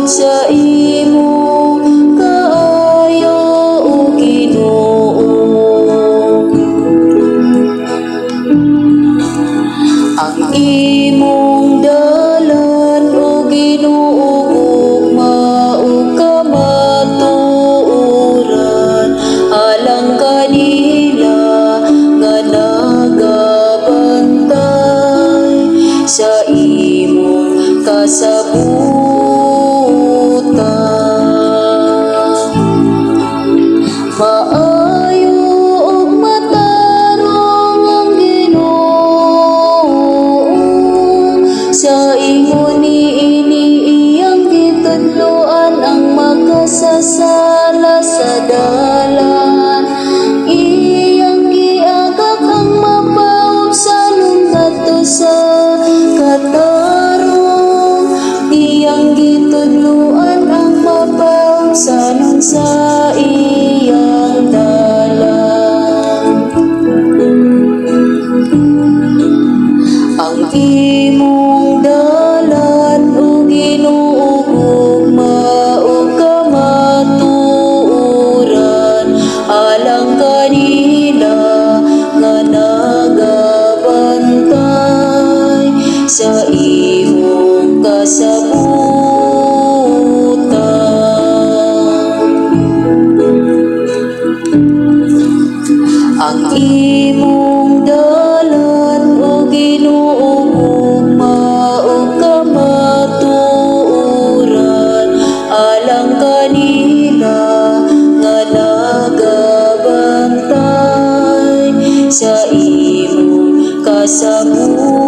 sa imong kaayo o Ginoo. Ang imong dalan o Ginoo mao kamatuoran, alang kanila nga nagabantay sa imong kasabutan. Maayo ug matarong ang Ginoo, sa ingon niini iyang gitudloan ang makasasala sa dalan. Iyang giagak ang mapaubsanon ngadto sa katarong. Iyang gitudloan ang mapaubsanon sa iyang dalan. Ang imong dalan o Ginoo mao kamatuoran, alang kanila nga nagabantay sa imong kasabutan. Ang imong dalan o Ginoo mao kamatuoran, alang kanila nga nagabantay sa imong kasabutan.